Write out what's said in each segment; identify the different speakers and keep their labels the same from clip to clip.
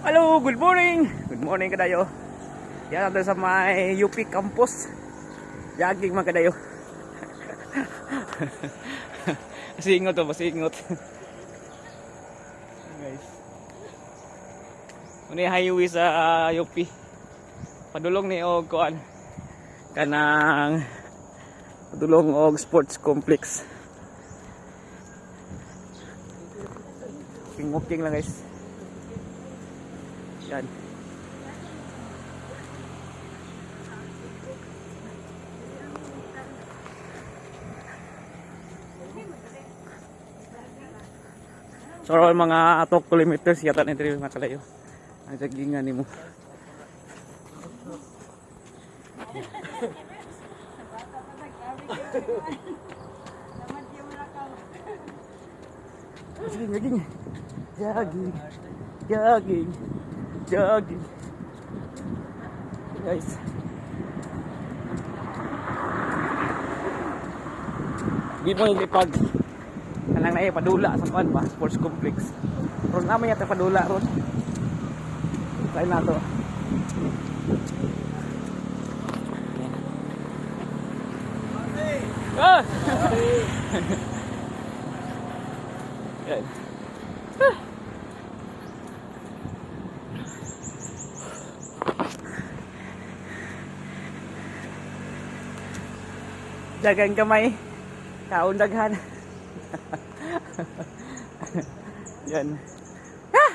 Speaker 1: Hello, good morning. Good morning kadayo. Yan natin sa may UP campus. Jogging man kadayo. Pasingot to, pasingot. Guys. Muna highway sa UP. Padulong ni og kuan. Kanang padulong og sports complex. Walking lang guys. Yan. So mga 2 kilometers yata na diri mga kalayo. Ang joggingan nimo. Jogging. Jogging. Jogging. Jogging. Guys. Di mo ilipag. Kanang na padula sa kuan ba, sports complex. Ron naman yata padula ron. Try na to. Ah! Yan. Dagang kamay. Kaon daghan. Yan. Ah!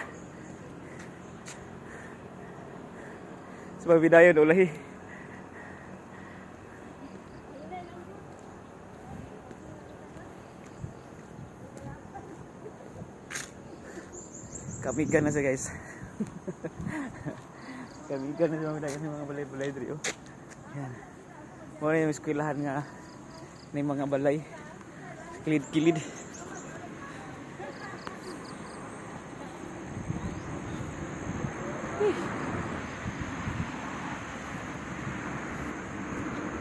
Speaker 1: Sebab bidaya dulu lagi. Kamigan na siya guys. Kamigan na siya mga balay-balay diri oh. Yan. Mo yung eskwelahan nga ni mga balay. Kilid-kilid.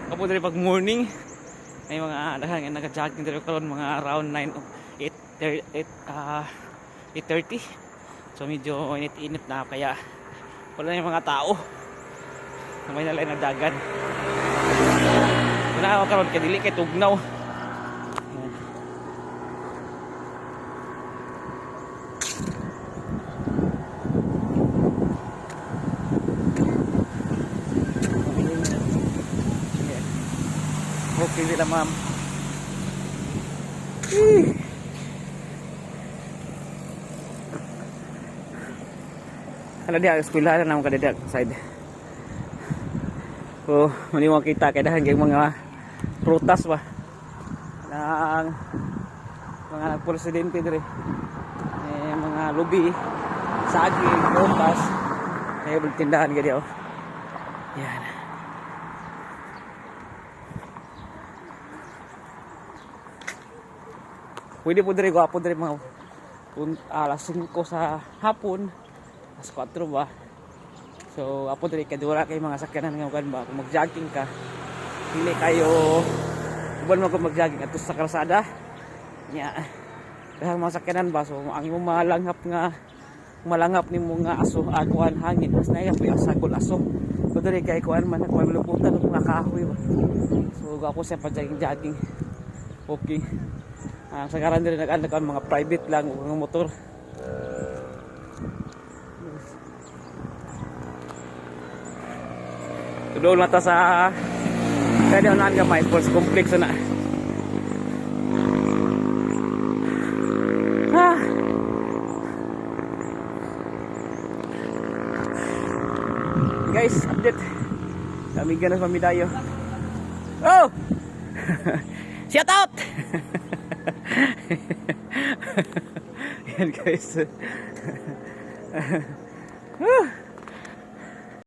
Speaker 1: Kapo dari pag morning may mga dahan nga naka-jogging diri karon mga around 8:30. So medyo init-init na kaya wala na yung mga tao. May nalay na dagan. Wala ako karon kay dili kay tugnaw. Okay sila ma'am. Kalau dia sekolah na naman kada side. Oh, mali mo kita kay dahan kay mga prutas ba. Nang mga nagpresidente dire. Mga lubi, saging, prutas. Ay tindahan gadi oh. Yan. Pwede po diri gwapo diri mga alas 5 sa hapon, alas 4 ba. So apo diri kay wala kay mga sakyanan nga kan ba kung mag-jogging ka. Dili kayo uban mo kung mag-jogging ato sa kalsada. Nya. Dahil mga sakyanan ba so ang imong malangap nimo nga aso aguan hangin mas naya po asagol aso. So diri kay kuan man ako luputan og mga kahoy ba. So gwapo siya pa jogging. Okay. Sa karan din nag-anak mga private lang o mga motor. Doon mata sa kaya na nga may sports complex na. Ah. Guys, update. Kami ganas pamidayo. Oh! Shout out! Yan guys.